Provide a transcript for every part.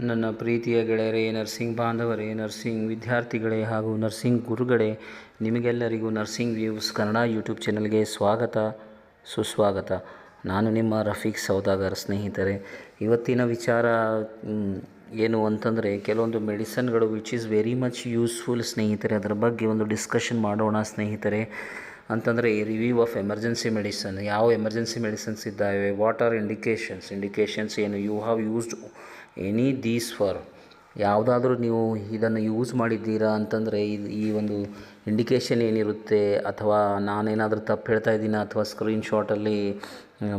ನನ್ನ ಪ್ರೀತಿಯ ಗೆಳೆಯರೇ, ನರ್ಸಿಂಗ್ ಬಾಂಧವರೇ, ನರ್ಸಿಂಗ್ ವಿದ್ಯಾರ್ಥಿಗಳೇ ಹಾಗೂ ನರ್ಸಿಂಗ್ ಗುರುಗಳೇ, ನಿಮಗೆಲ್ಲರಿಗೂ ನರ್ಸಿಂಗ್ ವ್ಯೂಸ್ ಕನ್ನಡ ಯೂಟ್ಯೂಬ್ ಚಾನಲ್ಗೆ ಸ್ವಾಗತ ಸುಸ್ವಾಗತ. ನಾನು ನಿಮ್ಮ ರಫೀಕ್ ಸೌದಾಗರ್. ಸ್ನೇಹಿತರೆ, ಇವತ್ತಿನ ವಿಚಾರ ಏನು ಅಂತಂದರೆ, ಕೆಲವೊಂದು ಮೆಡಿಸನ್ಗಳು which is very much useful ಸ್ನೇಹಿತರೆ. ಅದರ ಬಗ್ಗೆ ಒಂದು ಡಿಸ್ಕಷನ್ ಮಾಡೋಣ ಸ್ನೇಹಿತರೆ. ಅಂತಂದರೆ ರಿವ್ಯೂ ಆಫ್ ಎಮರ್ಜೆನ್ಸಿ ಮೆಡಿಸನ್. ಯಾವ ಎಮರ್ಜೆನ್ಸಿ ಮೆಡಿಸನ್ಸ್ ಇದ್ದಾವೆ, ವಾಟ್ ಆರ್ ಇಂಡಿಕೇಷನ್ಸ್ ಏನು, you have used any these for, ಯಾವುದಾದ್ರೂ ನೀವು ಇದನ್ನು ಯೂಸ್ ಮಾಡಿದ್ದೀರಾ ಅಂತಂದರೆ ಈ ಒಂದು ಇಂಡಿಕೇಷನ್ ಏನಿರುತ್ತೆ, ಅಥವಾ ನಾನೇನಾದರೂ ತಪ್ಪು ಹೇಳ್ತಾ ಇದ್ದೀನ, ಅಥವಾ ಸ್ಕ್ರೀನ್ಶಾಟಲ್ಲಿ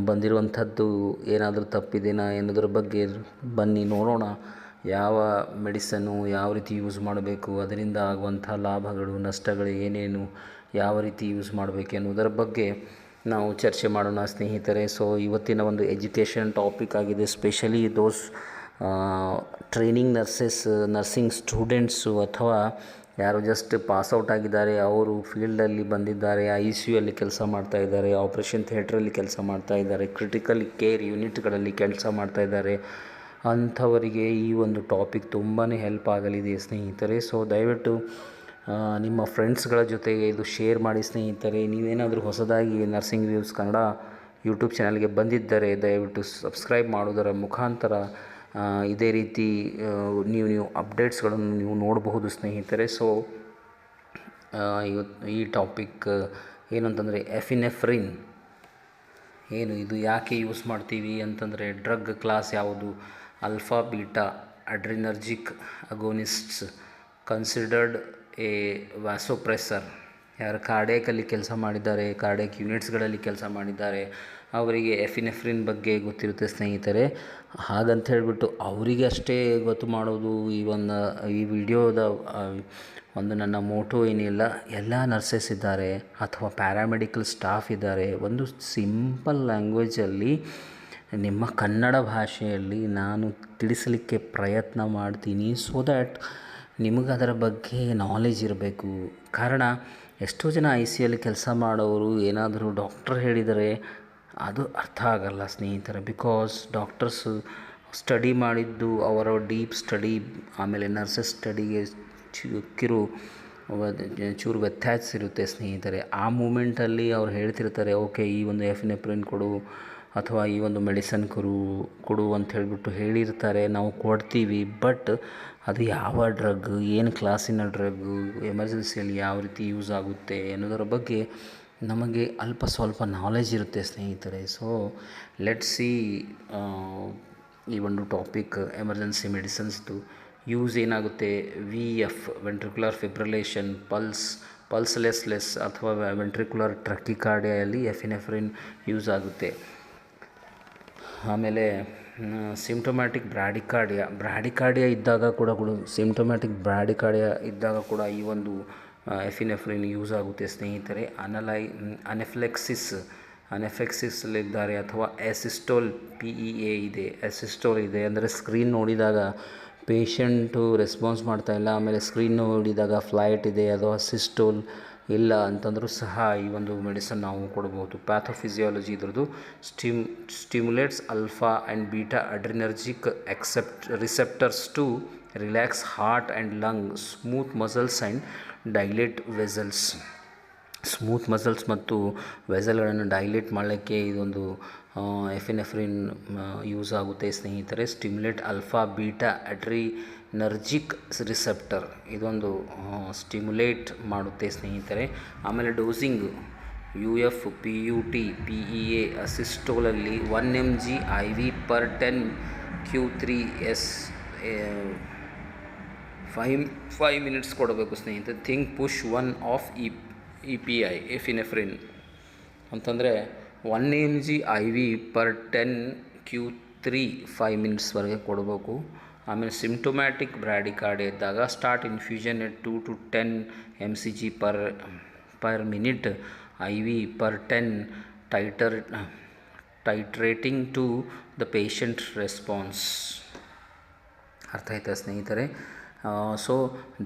ಬಂದಿರುವಂಥದ್ದು ಏನಾದರೂ ತಪ್ಪಿದ್ದೀನಾ ಎನ್ನುವುದರ ಬಗ್ಗೆ ಬನ್ನಿ ನೋಡೋಣ. ಯಾವ ಮೆಡಿಸನ್ನು ಯಾವ ರೀತಿ ಯೂಸ್ ಮಾಡಬೇಕು, ಅದರಿಂದ ಆಗುವಂಥ ಲಾಭಗಳು ನಷ್ಟಗಳು ಏನೇನು, ಯಾವ ರೀತಿ ಯೂಸ್ ಮಾಡಬೇಕು ಎನ್ನುವುದರ ಬಗ್ಗೆ ನಾವು ಚರ್ಚೆ ಮಾಡೋಣ ಸ್ನೇಹಿತರೆ. ಸೊ ಇವತ್ತಿನ ಒಂದು ಎಜುಕೇಷನ್ ಟಾಪಿಕ್ ಆಗಿದೆ, ಸ್ಪೆಷಲಿ ದೋಸ್ ಟ್ರೈನಿಂಗ್ ನರ್ಸಿಂಗ್ ಸ್ಟೂಡೆಂಟ್ಸು, ಅಥವಾ ಯಾರು ಜಸ್ಟ್ ಪಾಸ್ಔಟ್ ಆಗಿದ್ದಾರೆ, ಅವರು ಫೀಲ್ಡಲ್ಲಿ ಬಂದಿದ್ದಾರೆ, ICUಯಲ್ಲಿ ಕೆಲಸ ಮಾಡ್ತಾಯಿದ್ದಾರೆ, ಆಪ್ರೇಷನ್ ಥಿಯೇಟ್ರಲ್ಲಿ ಕೆಲಸ ಮಾಡ್ತಾಯಿದ್ದಾರೆ, ಕ್ರಿಟಿಕಲ್ ಕೇರ್ ಯೂನಿಟ್ಗಳಲ್ಲಿ ಕೆಲಸ ಮಾಡ್ತಾಯಿದ್ದಾರೆ, ಅಂಥವರಿಗೆ ಈ ಒಂದು ಟಾಪಿಕ್ ತುಂಬಾ ಹೆಲ್ಪ್ ಆಗಲಿದೆ ಸ್ನೇಹಿತರೆ. ಸೊ ದಯವಿಟ್ಟು ನಿಮ್ಮ ಫ್ರೆಂಡ್ಸ್ಗಳ ಜೊತೆಗೆ ಇದು ಶೇರ್ ಮಾಡಿ ಸ್ನೇಹಿತರೆ. ನೀವೇನಾದರೂ ಹೊಸದಾಗಿ ನರ್ಸಿಂಗ್ ವ್ಯೂಸ್ ಕನ್ನಡ ಯೂಟ್ಯೂಬ್ ಚಾನಲ್ಗೆ ಬಂದಿದ್ದರೆ ದಯವಿಟ್ಟು ಸಬ್ಸ್ಕ್ರೈಬ್ ಮಾಡೋದರ ಮುಖಾಂತರ ಇದೇ ರೀತಿ ನೀವು ಅಪ್ಡೇಟ್ಸ್ಗಳನ್ನು ನೀವು ನೋಡಬಹುದು ಸ್ನೇಹಿತರೆ. ಸೊ ಈ ಟಾಪಿಕ್ ಏನಂತಂದರೆ ಎಫಿನೆಫ್ರಿನ್ ಏನು, ಇದು ಯಾಕೆ ಯೂಸ್ ಮಾಡ್ತೀವಿ ಅಂತಂದರೆ, ಡ್ರಗ್ ಕ್ಲಾಸ್ ಯಾವುದು, ಆಲ್ಫಾ ಬೀಟಾ ಅಡ್ರಿನರ್ಜಿಕ್ ಅಗೋನಿಸ್ಟ್ಸ್, ಕನ್ಸಿಡರ್ಡ್ ಎ ವ್ಯಾಸೋಪ್ರೆಸರ್. ಯಾರು ಕಾರ್ಡಿಯಾಕಲ್ಲಿ ಕೆಲಸ ಮಾಡಿದ್ದಾರೆ, ಕಾರ್ಡಿಯಾಕ್ ಯೂನಿಟ್ಸ್ಗಳಲ್ಲಿ ಕೆಲಸ ಮಾಡಿದ್ದಾರೆ, ಅವರಿಗೆ ಎಫಿನೆಫ್ರಿನ್ ಬಗ್ಗೆ ಗೊತ್ತಿರುತ್ತೆ ಸ್ನೇಹಿತರೆ. ಹಾಗಂತ ಹೇಳಿಬಿಟ್ಟು ಅವರಿಗೆ ಅಷ್ಟೇ ಗೊತ್ತು ಮಾಡೋದು ಈ ವಿಡಿಯೋದ ಒಂದು ನನ್ನ ಮೋಟೋ ಏನಿಲ್ಲ. ಎಲ್ಲ ನರ್ಸಸ್ ಇದ್ದಾರೆ ಅಥವಾ ಪ್ಯಾರಾಮೆಡಿಕಲ್ ಸ್ಟಾಫ್ ಇದ್ದಾರೆ, ಒಂದು ಸಿಂಪಲ್ ಲ್ಯಾಂಗ್ವೇಜಲ್ಲಿ ನಿಮ್ಮ ಕನ್ನಡ ಭಾಷೆಯಲ್ಲಿ ನಾನು ತಿಳಿಸಲಿಕ್ಕೆ ಪ್ರಯತ್ನ ಮಾಡ್ತೀನಿ, ಸೊ ದ್ಯಾಟ್ ನಿಮಗೆ ಅದರ ಬಗ್ಗೆ ನಾಲೆಜ್ ಇರಬೇಕು. ಕಾರಣ ಎಷ್ಟೋ ಜನ ICUಯಲ್ಲಿ ಕೆಲಸ ಮಾಡೋರು ಏನಾದರೂ ಡಾಕ್ಟರ್ ಹೇಳಿದರೆ ಅದು ಅರ್ಥ ಆಗಲ್ಲ ಸ್ನೇಹಿತರೆ. ಬಿಕಾಸ್ ಡಾಕ್ಟರ್ಸು ಸ್ಟಡಿ ಮಾಡಿದ್ದು ಅವರ ಡೀಪ್ ಸ್ಟಡಿ, ಆಮೇಲೆ ನರ್ಸಸ್ ಸ್ಟಡಿಗೆ ಚೂರು ವ್ಯತ್ಯಾಸ ಇರುತ್ತೆ ಸ್ನೇಹಿತರೆ. ಆ ಮೂಮೆಂಟಲ್ಲಿ ಅವ್ರು ಹೇಳ್ತಿರ್ತಾರೆ, ಓಕೆ ಈ ಒಂದು ಎಫಿನೆಫ್ರಿನ್ ಕೊಡು ಅಥವಾ ಈ ಒಂದು ಮೆಡಿಸನ್ ಕೊಡು ಅಂತ ಹೇಳಿಬಿಟ್ಟು ಹೇಳಿರ್ತಾರೆ, ನಾವು ಕೊಡ್ತೀವಿ. ಬಟ್ ಅದು ಯಾವ ಡ್ರಗ್, ಏನು ಕ್ಲಾಸಿನ ಡ್ರಗ್ಗು, ಎಮರ್ಜೆನ್ಸಿಯಲ್ಲಿ ಯಾವ ರೀತಿ ಯೂಸ್ ಆಗುತ್ತೆ ಅನ್ನೋದರ ಬಗ್ಗೆ ನಮಗೆ ಅಲ್ಪ ಸ್ವಲ್ಪ ನಾಲೆಜ್ ಇರುತ್ತೆ ಸ್ನೇಹಿತರೆ. ಸೊ ಲೆಟ್ಸ್ ಸಿ ಈ ಒಂದು ಟಾಪಿಕ್ ಎಮರ್ಜೆನ್ಸಿ ಮೆಡಿಸನ್ಸ್ದು ಯೂಸ್ ಏನಾಗುತ್ತೆ. VF ವೆಂಟ್ರಿಕ್ಯುಲರ್ ಫಿಬ್ರಿಲೇಷನ್, ಪಲ್ಸ್ಲೆಸ್ ಅಥವಾ ವೆಂಟ್ರಿಕ್ಯುಲರ್ ಟ್ರಕಿಕಾರ್ಡಿಯಲ್ಲಿ ಎಫಿನೆಫ್ರಿನ್ ಯೂಸ್ ಆಗುತ್ತೆ. ಆಮೇಲೆ ಸಿಂಪ್ಟೊಮ್ಯಾಟಿಕ್ ಬ್ರಾಡಿಕಾರ್ಡಿಯಾ ಇದ್ದಾಗ ಕೂಡ ಈ ಒಂದು ಎಫಿನೆಫ್ರಿನ್ ಯೂಸ್ ಆಗುತ್ತೆ ಸ್ನೇಹಿತರೆ. ಅನೆಫ್ಲೆಕ್ಸಿಸ್ಲಿದ್ದಾರೆ, ಅಥವಾ PEA ಇದೆ, ಅಸಿಸ್ಟೋಲ್ ಇದೆ. ಅಂದರೆ ಸ್ಕ್ರೀನ್ ನೋಡಿದಾಗ ಪೇಷಂಟು ರೆಸ್ಪಾನ್ಸ್ ಮಾಡ್ತಾಯಿಲ್ಲ, ಆಮೇಲೆ ಸ್ಕ್ರೀನ್ ನೋಡಿದಾಗ ಫ್ಲೈಟ್ ಇದೆ, ಅಥವಾ ಸಿಸ್ಟೋಲ್ ಇಲ್ಲ ಅಂತಂದರೂ ಸಹ ಈ ಒಂದು ಮೆಡಿಸನ್ ನಾವು ಕೊಡ್ಬೋದು. ಪ್ಯಾಥೋಫಿಸಿಯಾಲಜಿ ಇದ್ರದ್ದು stimulates alpha and beta adrenergic receptors to relax heart and lung, smooth muscles and dilate vessels. Smooth muscles ಮತ್ತು ವೆಸಲ್ಗಳನ್ನು ಡೈಲೇಟ್ ಮಾಡಲಿಕ್ಕೆ ಇದೊಂದು ಎಫಿನೆಫ್ರಿನ್ ಯೂಸ್ ಆಗುತ್ತೆ ಸ್ನೇಹಿತರೆ. Stimulate alpha beta adrenergic receptor, ಇದೊಂದು ಸ್ಟಿಮ್ಯುಲೇಟ್ ಮಾಡುತ್ತೆ ಸ್ನೇಹಿತರೆ. ಆಮೇಲೆ ಡೋಸಿಂಗ್ UF PUT PEA ಅಸಿಸ್ಟೋಲಲ್ಲಿ 1 mg IV per 10 Q3S 5 minutes ಕೊಡಬೇಕು ಸ್ನೇಹಿತರೆ. Think push 1 of EPI epinephrine ಅಂತಂದರೆ 1 mg IV per 10 Q3 5 ಮಿನಿಟ್ಸ್ವರೆಗೆ ಕೊಡಬೇಕು. ಆಮೇಲೆ ಸಿಂಪ್ಟೊಮ್ಯಾಟಿಕ್ ಬ್ರಾಡಿಕಾರ್ಡಿಯಾ ಇದ್ದಾಗ start infusion at 2 to 10 mcg per minute IV per 10, titrating to the patient response. ಅರ್ಥ ಆಯ್ತಾ ಸ್ನೇಹಿತರೆ? ಸೊ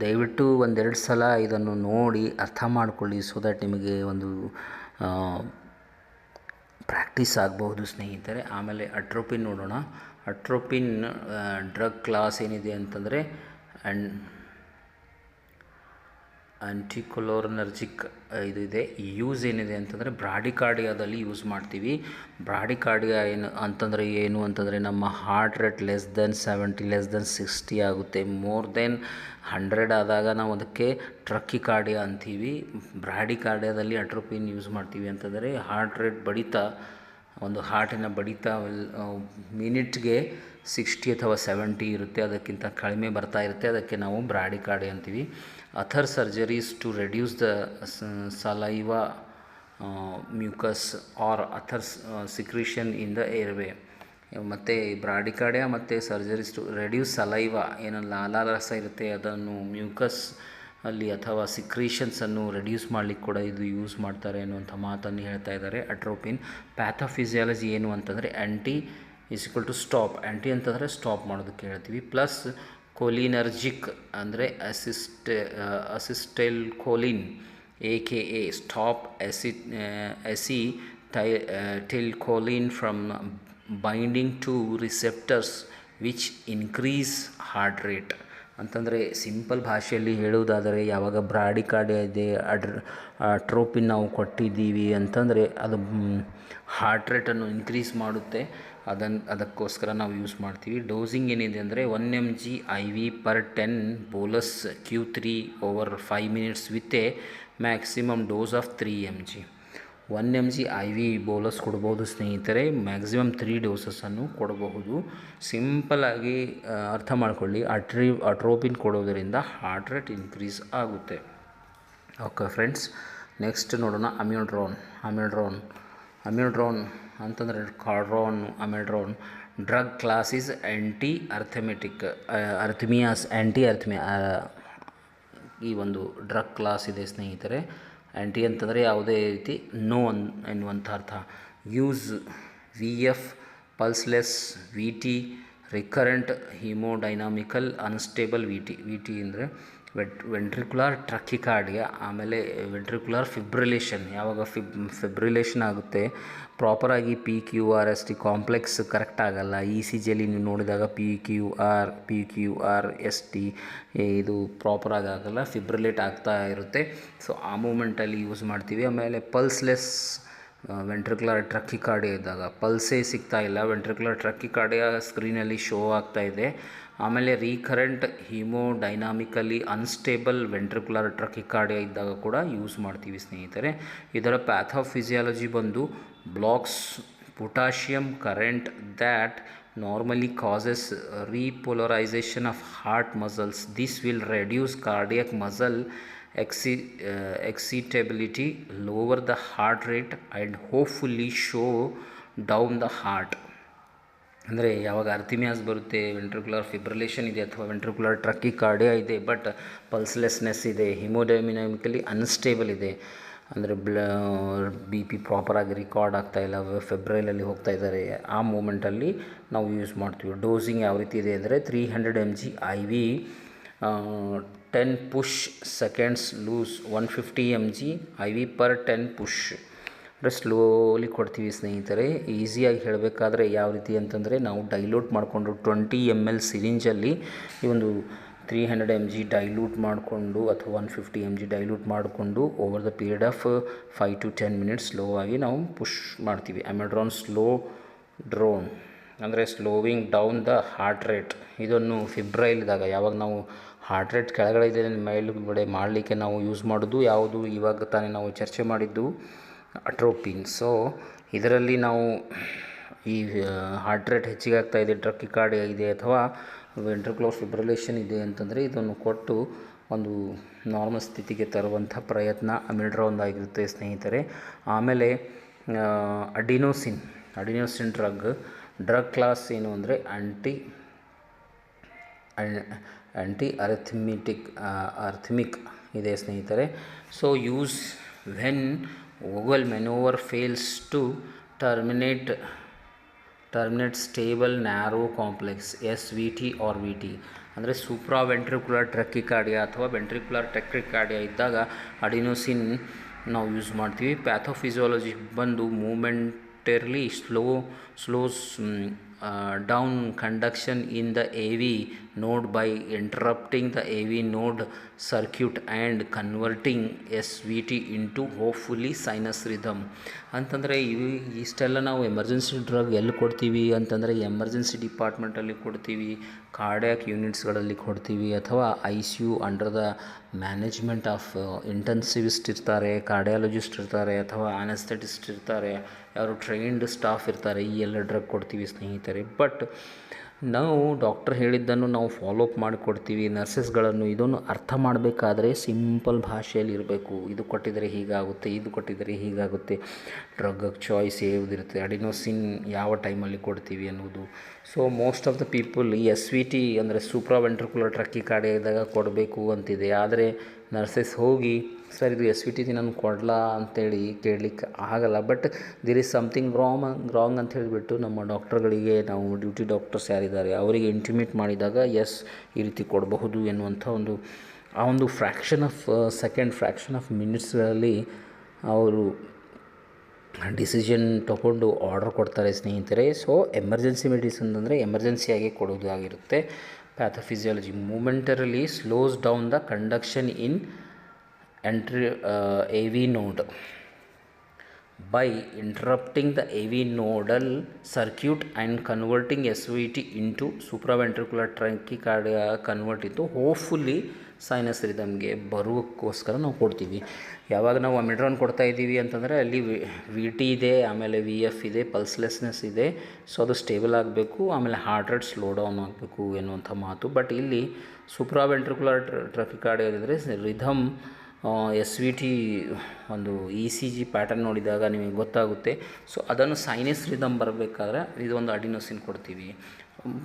ದಯವಿಟ್ಟು ಒಂದೆರಡು ಸಲ ಇದನ್ನು ನೋಡಿ ಅರ್ಥ ಮಾಡಿಕೊಳ್ಳಿ, ಸೊ ದ್ಯಾಟ್ ನಿಮಗೆ ಒಂದು ಪ್ರಾಕ್ಟೀಸ್ ಆಗಬಹುದು ಸ್ನೇಹಿತರೆ. ಆಮೇಲೆ ಅಟ್ರೋಪಿನ್ ನೋಡೋಣ. ಅಟ್ರೋಪಿನ್ ಡ್ರಗ್ ಕ್ಲಾಸ್ ಏನಿದೆ ಅಂತಂದರೆ ಆ್ಯಂಟಿಕೊಲೋನರ್ಜಿಕ್ ಇದು ಇದೆ. ಯೂಸ್ ಏನಿದೆ ಅಂತಂದರೆ ಬ್ರಾಡಿಕಾರ್ಡಿಯಾದಲ್ಲಿ ಯೂಸ್ ಮಾಡ್ತೀವಿ. ಬ್ರಾಡಿಕಾರ್ಡಿಯಾ ಏನು ಅಂತಂದರೆ ನಮ್ಮ heart rate less than 70 less than 60 ಆಗುತ್ತೆ. ಮೋರ್ ದೆನ್ 100 ಆದಾಗ ನಾವು ಅದಕ್ಕೆ ಟ್ರಕಿಕಾರ್ಡಿಯಾ ಅಂತೀವಿ. ಬ್ರಾಡಿಕಾರ್ಡಿಯಾದಲ್ಲಿ ಅಟ್ರೋಪಿನ್ ಯೂಸ್ ಮಾಡ್ತೀವಿ ಅಂತಂದರೆ ಹಾರ್ಟ್ ರೇಟ್ ಬಡಿತ, ಒಂದು ಹಾರ್ಟಿನ ಬಡಿತ ಮಿನಿಟ್ಗೆ 60 ಅಥವಾ 70 ಇರುತ್ತೆ, ಅದಕ್ಕಿಂತ ಕಡಿಮೆ ಬರ್ತಾ ಇರುತ್ತೆ, ಅದಕ್ಕೆ ನಾವು ಬ್ರಾಡಿಕಾರ್ಡಿಯಾ ಅಂತೀವಿ. Other surgeries to reduce the saliva mucus or other secretion in the airway. ಮತ್ತು ಬ್ರಾಡಿಕಾರ್ಡಿಯಾ ಮತ್ತು ಸರ್ಜರೀಸ್ ಟು ರೆಡ್ಯೂಸ್ ಸಲೈವಾ, ಏನು ಲಾಲಾರಸ ಇರುತ್ತೆ ಅದನ್ನು ಮ್ಯೂಕಸ್ ಅಲ್ಲಿ ಅಥವಾ ಸಿಕ್ರೀಷನ್ಸನ್ನು ರೆಡ್ಯೂಸ್ ಮಾಡಲಿಕ್ಕೆ ಕೂಡ ಇದು ಯೂಸ್ ಮಾಡ್ತಾರೆ ಅನ್ನುವಂಥ ಮಾತನ್ನು ಹೇಳ್ತಾ ಇದ್ದಾರೆ ಅಟ್ರೋಪಿನ್. ಪ್ಯಾಥೋಫಿಸಿಯಾಲಜಿ ಏನು ಅಂತಂದರೆ ಆ್ಯಂಟಿ = ಸ್ಟಾಪ್. ಆ್ಯಂಟಿ ಅಂತಂದರೆ ಸ್ಟಾಪ್ ಮಾಡೋದಕ್ಕೆ ಹೇಳ್ತೀವಿ. ಪ್ಲಸ್ ಕೋಲಿನರ್ಜಿಕ್ ಅಂದರೆ acetylcholine AKA stop acetylcholine from binding to receptors which increase heart rate. ಅಂತಂದರೆ ಸಿಂಪಲ್ ಭಾಷೆಯಲ್ಲಿ ಹೇಳುವುದಾದರೆ, ಯಾವಾಗ ಬ್ರಾಡಿಕಾರ್ಡಿಯಾ ಇದೆ, ಅಟ್ರೋಪಿನ್ ನಾವು ಕೊಟ್ಟಿದ್ದೀವಿ ಅಂತಂದರೆ ಅದು ಹಾರ್ಟ್ ರೇಟನ್ನು ಇನ್ಕ್ರೀಸ್ ಮಾಡುತ್ತೆ. ಅದಕ್ಕೋಸ್ಕರ ನಾವು ಯೂಸ್ ಮಾಡ್ತೀವಿ. ಡೋಸಿಂಗ್ ಏನಿದೆ ಅಂದರೆ 1 mg IV per 10 bolus Q3 over 5 minutes with A maximum dose of 3 mg. 1 mg IV bolus ಕೊಡ್ಬೋದು ಸ್ನೇಹಿತರೆ. ಮ್ಯಾಕ್ಸಿಮಮ್ 3 ಡೋಸಸ್ಸನ್ನು ಕೊಡಬಹುದು. ಸಿಂಪಲ್ಲಾಗಿ ಅರ್ಥ ಮಾಡ್ಕೊಳ್ಳಿ. ಅಟ್ರೋಪಿನ್ ಕೊಡೋದರಿಂದ ಹಾರ್ಟ್ ರೇಟ್ ಇನ್ಕ್ರೀಸ್ ಆಗುತ್ತೆ. ಓಕೆ ಫ್ರೆಂಡ್ಸ್, ನೆಕ್ಸ್ಟ್ ನೋಡೋಣ ಅಮಿಡ್ರೋನ್ ಅಂತಂದರೆ ಅಮಿಡ್ರೋನ್ ಡ್ರಗ್ ಕ್ಲಾಸ್ ಈಸ್ ಆ್ಯಂಟಿ ಅರ್ಥಮಿಯಾ ಈ ಒಂದು ಡ್ರಗ್ ಕ್ಲಾಸ್ ಇದೆ ಸ್ನೇಹಿತರೆ. ಆ್ಯಂಟಿ ಅಂತಂದರೆ ಯಾವುದೇ ರೀತಿ ನೋ ಎನ್ನುವಂಥ ಅರ್ಥ. Use VF pulseless VT recurrent hemodynamical unstable VT ಅಂದರೆ ವೆಂಟ್ರಿಕ್ಯುಲರ್ ಟ್ರಕಿಕಾರ್ಡಿಯಾ. ಆಮೇಲೆ ವೆಂಟ್ರಿಕ್ಯುಲರ್ ಫಿಬ್ರಿಲೇಷನ್, ಯಾವಾಗ ಫಿಬ್ರಿಲೇಷನ್ ಆಗುತ್ತೆ ಪ್ರಾಪರಾಗಿ PQRST ಕಾಂಪ್ಲೆಕ್ಸ್ ಕರೆಕ್ಟ್ ಆಗಲ್ಲ. ECGಯಲ್ಲಿ ನೀವು ನೋಡಿದಾಗ PQRST ಇದು ಪ್ರಾಪರಾಗಿ ಆಗಲ್ಲ, ಫಿಬ್ರಿಲೇಟ್ ಆಗ್ತಾ ಇರುತ್ತೆ. ಸೊ ಆ ಮೂಮೆಂಟಲ್ಲಿ ಯೂಸ್ ಮಾಡ್ತೀವಿ. ಆಮೇಲೆ ಪಲ್ಸ್ಲೆಸ್ ವೆಂಟ್ರಿಕ್ಯುಲರ್ ಟ್ರಕಿಕಾರ್ಡಿಯಾ ಇದ್ದಾಗ ಪಲ್ಸೇ ಸಿಗ್ತಾ ಇಲ್ಲ, ವೆಂಟ್ರಿಕ್ಯುಲರ್ ಟ್ರಕಿಕಾರ್ಡಿಯಾ ಸ್ಕ್ರೀನಲ್ಲಿ ಶೋ ಆಗ್ತಾ ಇದೆ. ಆಮೇಲೆ ರೀಕರೆಂಟ್ ಹಿಮೋಡೈನಾಮಿಕಲಿ ಅನ್ಸ್ಟೇಬಲ್ ವೆಂಟ್ರಿಕ್ಯುಲರ್ ಟ್ರಕಿಕಾರ್ಡಿಯಾ ಇದ್ದಾಗ ಕೂಡ ಯೂಸ್ ಮಾಡ್ತೀವಿ ಸ್ನೇಹಿತರೆ. ಇದರ ಪ್ಯಾಥೋಫಿಸಿಯಾಲಜಿ ಬಂದು blocks potassium current that normally causes repolarization of heart muscles. This will reduce cardiac muscle excitability, lower the heart rate and hopefully show down the heart. ಅಂದರೆ ಯಾವಾಗ ಅರ್ಥಮಿಯಾಸ್ ಬರುತ್ತೆ, ವೆಂಟ್ರಿಕ್ಯುಲರ್ ಫಿಬ್ರಿಲೇಷನ್ ಇದೆ ಅಥವಾ ವೆಂಟ್ರಿಕ್ಯುಲರ್ ಟ್ರಕಿಕಾರ್ಡಿಯಾ ಇದೆ, ಬಟ್ ಪಲ್ಸ್ಲೆಸ್ನೆಸ್ ಇದೆ, ಹಿಮೋಡೈನಾಮಿಕಲಿ unstable ಇದೆ, ಅಂದರೆ BP ಪ್ರಾಪರಾಗಿ record ಆಗ್ತಾಯಿಲ್ಲ, ಫೆಬ್ರೈಲಲ್ಲಿ ಹೋಗ್ತಾ ಇದ್ದಾರೆ, ಆ ಮೂಮೆಂಟಲ್ಲಿ ನಾವು ಯೂಸ್ ಮಾಡ್ತೀವಿ. ಡೋಸಿಂಗ್ ಯಾವ ರೀತಿ ಇದೆ ಅಂದರೆ 300 mg IV 10 push seconds loose, 150 mg IV per 10 push. ಅಂದರೆ ಸ್ಲೋಲಿ ಕೊಡ್ತೀವಿ ಸ್ನೇಹಿತರೆ. ಈಸಿಯಾಗಿ ಹೇಳಬೇಕಾದ್ರೆ ಯಾವ ರೀತಿ ಅಂತಂದರೆ, ನಾವು ಡೈಲ್ಯೂಟ್ ಮಾಡಿಕೊಂಡು 20 ml ಸಿರಿಂಜಲ್ಲಿ ಈ ಒಂದು 300 mg ಡೈಲ್ಯೂಟ್ ಮಾಡಿಕೊಂಡು ಅಥವಾ 150 mg ಡೈಲ್ಯೂಟ್ ಮಾಡಿಕೊಂಡು over the period of 5 to 10 minutes slow ಆಗಿ ನಾವು ಪುಷ್ ಮಾಡ್ತೀವಿ. ಅಮಿಡ್ರೋನ್ ಸ್ಲೋ ಡ್ರೋನ್ ಅಂದರೆ ಸ್ಲೋವಿಂಗ್ ಡೌನ್ ದ ಹಾರ್ಟ್ ರೇಟ್. ಇದನ್ನು ಫಿಬ್ರೈಲ್ದಾಗ, ಯಾವಾಗ ನಾವು ಹಾರ್ಟ್ ರೇಟ್ ಕೆಳಗಡೆ ಇದೆ ಮೇಲುಗಡೆ ಮಾಡಲಿಕ್ಕೆ ನಾವು ಯೂಸ್ ಮಾಡೋದು ಯಾವುದು, ಇವಾಗ ತಾನೇ ನಾವು ಚರ್ಚೆ ಮಾಡಿದ್ದು ಅಟ್ರೋಪಿನ್. ಸೊ ಇದರಲ್ಲಿ ನಾವು ಈ ಹಾರ್ಟ್ ರೇಟ್ ಹೆಚ್ಚಿಗೆ ಆಗ್ತಾಯಿದೆ, ಟ್ರಕಿಕಾರ್ಡಿಯಾ ಇದೆ ಅಥವಾ ವೆಂಟ್ರಿಕ್ಯುಲರ್ ಫಿಬ್ರಿಲೇಷನ್ ಇದೆ ಅಂತಂದರೆ ಇದನ್ನು ಕೊಟ್ಟು ಒಂದು ನಾರ್ಮಲ್ ಸ್ಥಿತಿಗೆ ತರುವಂಥ ಪ್ರಯತ್ನ ಅಮಿಡ್ರೋನ್ದಾಗಿರುತ್ತೆ ಸ್ನೇಹಿತರೆ. ಆಮೇಲೆ ಅಡಿನೋಸಿನ್ ಡ್ರಗ್ ಕ್ಲಾಸ್ ಏನು ಅಂದರೆ ಆ್ಯಂಟಿ ಅರ್ಥಮಿಕ್ ಇದೆ ಸ್ನೇಹಿತರೆ. So use when vagal maneuver fails to terminate stable narrow complex SVT or VT. ಅಂದರೆ ಸೂಪ್ರಾ ವೆಂಟ್ರಿಕ್ಯುಲರ್ ಟ್ರಕಿಕಾರ್ಡಿಯಾ ಅಥವಾ ವೆಂಟ್ರಿಕ್ಯುಲರ್ ಟ್ರಕಿಕಾರ್ಡಿಯಾ ಇದ್ದಾಗ ಅಡಿನೋಸಿನ್ ನಾವು ಯೂಸ್ ಮಾಡ್ತೀವಿ. ಪ್ಯಾಥೋಫಿಸಿಯಾಲಜಿ ಬಂದು moment momentarily slows down conduction in the AV node by interrupting the AV node circuit and converting SVT into hopefully sinus rhythm. ಅಂತಂದರೆ ಇಷ್ಟೆಲ್ಲ ನಾವು emergency drug ಎಲ್ಲಿ ಕೊಡ್ತೀವಿ ಅಂತಂದರೆ ಎಮರ್ಜೆನ್ಸಿ ಡಿಪಾರ್ಟ್ಮೆಂಟಲ್ಲಿ ಕೊಡ್ತೀವಿ, ಕಾರ್ಡಿಯಾಕ್ ಯೂನಿಟ್ಸ್ಗಳಲ್ಲಿ ಕೊಡ್ತೀವಿ, ಅಥವಾ ICU under the management of intensivist ಇರ್ತಾರೆ, ಕಾರ್ಡಿಯಾಲಜಿಸ್ಟ್ ಇರ್ತಾರೆ, ಅಥವಾ ಆನೆಸ್ಥೆಟಿಸ್ಟ್ ಇರ್ತಾರೆ, ಯಾರು ಟ್ರೈನ್ಡ್ ಸ್ಟಾಫ್ ಇರ್ತಾರೆ. ಈ ಎಲ್ಲ ಡ್ರಗ್ ಕೊಡ್ತೀವಿ ಸ್ನೇಹಿತರೆ. ಬಟ್ ನಾವು ಡಾಕ್ಟರ್ ಹೇಳಿದ್ದನ್ನು ನಾವು ಫಾಲೋಅಪ್ ಮಾಡಿಕೊಡ್ತೀವಿ. ನರ್ಸಸ್ಗಳನ್ನು ಇದನ್ನು ಅರ್ಥ ಮಾಡಬೇಕಾದ್ರೆ ಸಿಂಪಲ್ ಭಾಷೆಯಲ್ಲಿ ಇರಬೇಕು. ಇದು ಕೊಟ್ಟಿದರೆ ಹೀಗಾಗುತ್ತೆ, ಇದು ಕೊಟ್ಟಿದರೆ ಹೀಗಾಗುತ್ತೆ, ಡ್ರಗ್ ಚಾಯ್ಸ್ ಯಾವುದಿರುತ್ತೆ, ಅಡಿನೋಸಿನ್ ಯಾವ ಟೈಮಲ್ಲಿ ಕೊಡ್ತೀವಿ ಅನ್ನೋದು. So most of the people ಈ SVT ಅಂದರೆ ಸೂಪ್ರಾವೆಂಟ್ರಿಕ್ಯುಲರ್ ಟ್ರಕಿಕಾರ್ಡಿಯಾ ಇದ್ದಾಗ ಕೊಡಬೇಕು ಅಂತಿದೆ. ಆದರೆ ನರ್ಸಸ್ ಹೋಗಿ ಸರ್ ಇದು SVT ನಾನು ಕೊಡಲಾ ಅಂತೇಳಿ ಕೇಳಲಿಕ್ಕೆ ಆಗಲ್ಲ. But there is something wrong ಅಂತ ಹೇಳಿಬಿಟ್ಟು ನಮ್ಮ ಡಾಕ್ಟರ್ಗಳಿಗೆ, ನಾವು ಡ್ಯೂಟಿ ಡಾಕ್ಟರ್ಸ್ ಯಾರಿದ್ದಾರೆ ಅವರಿಗೆ ಇಂಟಿಮೇಟ್ ಮಾಡಿದಾಗ ಎಸ್ ಈ ರೀತಿ ಕೊಡಬಹುದು ಎನ್ನುವಂಥ ಒಂದು ಫ್ರ್ಯಾಕ್ಷನ್ ಆಫ್ ಮಿನಿಟ್ಸ್ಗಳಲ್ಲಿ ಅವರು ಡಿಸಿಷನ್ ತೊಗೊಂಡು ಆರ್ಡರ್ ಕೊಡ್ತಾರೆ ಸ್ನೇಹಿತರೆ. ಸೊ ಎಮರ್ಜೆನ್ಸಿ ಮೆಡಿಸಿನ್ ಅಂದರೆ ಎಮರ್ಜೆನ್ಸಿಯಾಗಿ ಕೊಡೋದಾಗಿರುತ್ತೆ. Pathophysiology momentarily slows down the conduction in AV node by interrupting the AV nodal circuit and converting SVT into supraventricular tachycardia, convert into hopefully sinus ರಿದಮ್ಗೆ ಬರೋಕ್ಕೋಸ್ಕರ ನಾವು ಕೊಡ್ತೀವಿ. ಯಾವಾಗ ನಾವು ಅಮಿಡ್ರಾನ್ ಕೊಡ್ತಾ ಇದ್ದೀವಿ ಅಂತಂದರೆ ಅಲ್ಲಿ VT ಇದೆ, ಆಮೇಲೆ VF ಇದೆ, ಪಲ್ಸ್ಲೆಸ್ನೆಸ್ ಇದೆ. ಸೊ ಅದು ಸ್ಟೇಬಲ್ ಆಗಬೇಕು, ಆಮೇಲೆ ಹಾರ್ಟ್ ರೇಟ್ ಸ್ಲೋ ಡೌನ್ ಆಗಬೇಕು ಎನ್ನುವಂಥ ಮಾತು. ಬಟ್ ಇಲ್ಲಿ ಸೂಪ್ರಾವೆಂಟ್ರಿಕ್ಯುಲರ್ ಟ್ರಕಿಕಾರ್ಡಿಯಾ ಇದ್ದರೆ ರಿದಮ್ SVT ಒಂದು ECG ಪ್ಯಾಟರ್ನ್ ನೋಡಿದಾಗ ನಿಮಗೆ ಗೊತ್ತಾಗುತ್ತೆ. ಸೊ ಅದನ್ನು ಸೈನಸ್ ರಿದಮ್ ಬರಬೇಕಾದ್ರೆ ಇದು ಒಂದು ಅಡಿನೋಸಿನ್ ಕೊಡ್ತೀವಿ.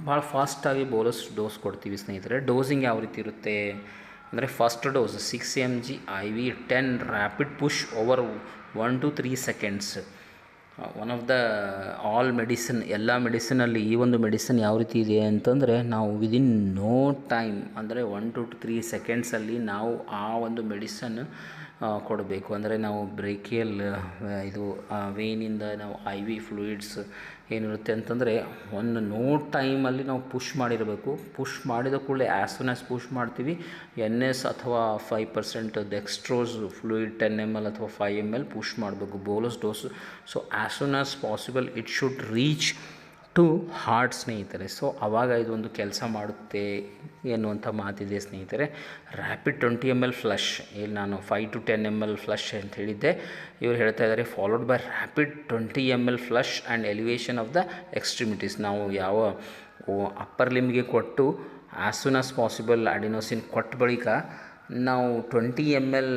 ಭಾಳ ಫಾಸ್ಟಾಗಿ ಬೋಲಸ್ ಡೋಸ್ ಕೊಡ್ತೀವಿ ಸ್ನೇಹಿತರೆ. ಡೋಸಿಂಗ್ ಯಾವ ರೀತಿ ಇರುತ್ತೆ ಅಂದರೆ first dose 6 mg IV 10 rapid push over 1 to 3 seconds. One of the all medicine, ಎಲ್ಲ ಮೆಡಿಸಿನಲ್ಲಿ ಈ ಒಂದು ಮೆಡಿಸಿನ್ ಯಾವ ರೀತಿ ಇದೆ ಅಂತಂದರೆ ನಾವು ವಿದಿನ್ ನೋ ಟೈಮ್ ಅಂದರೆ 1 to 3 secondsಲ್ಲಿ ನಾವು ಆ ಒಂದು ಮೆಡಿಸನ್ ಕೊಡಬೇಕು. ಅಂದರೆ ನಾವು ಬ್ರೇಕಿಯಲ್ ಇದು ವೇನಿಂದ ನಾವು IV ಫ್ಲೂಯಿಡ್ಸ್ ಏನಿರುತ್ತೆ ಅಂತಂದರೆ ಒಂದು ನೋ ಟೈಮಲ್ಲಿ ನಾವು ಪುಷ್ ಮಾಡಿರಬೇಕು. ಪುಷ್ ಮಾಡಿದ ಕೂಡಲೇ ಆ್ಯಸ್ ಸೂನ್ ಆ್ಯಸ್ ಪುಷ್ ಮಾಡ್ತೀವಿ NS ಅಥವಾ 5% ಡೆಕ್ಸ್ಟ್ರೋಸ್ ಫ್ಲೂಯಿಡ್ 10 ml ಅಥವಾ 5 ml ಪುಷ್ ಮಾಡಬೇಕು bolus dose. So as soon as possible it should reach to heart ಸ್ನೇಹಿತರೆ. ಸೊ ಆವಾಗ ಇದೊಂದು ಕೆಲಸ ಮಾಡುತ್ತೆ ಎನ್ನುವಂಥ ಮಾತಿದೆ ಸ್ನೇಹಿತರೆ. ರ್ಯಾಪಿಡ್ 20 ml ಫ್ಲಶ್, ಇಲ್ಲಿ ನಾನು 5 to 10 ml ಫ್ಲಶ್ ಅಂತ ಹೇಳಿದ್ದೆ, ಇವರು ಹೇಳ್ತಾ ಇದ್ದಾರೆ followed by rapid 20 ml flush and elevation of the extremities. ನಾವು ಯಾವ ಅಪ್ಪರ್ ಲಿಮ್ಗೆ ಕೊಟ್ಟು as soon as possible adenosine ಕೊಟ್ಟ ಬಳಿಕ ನಾವು 20 ml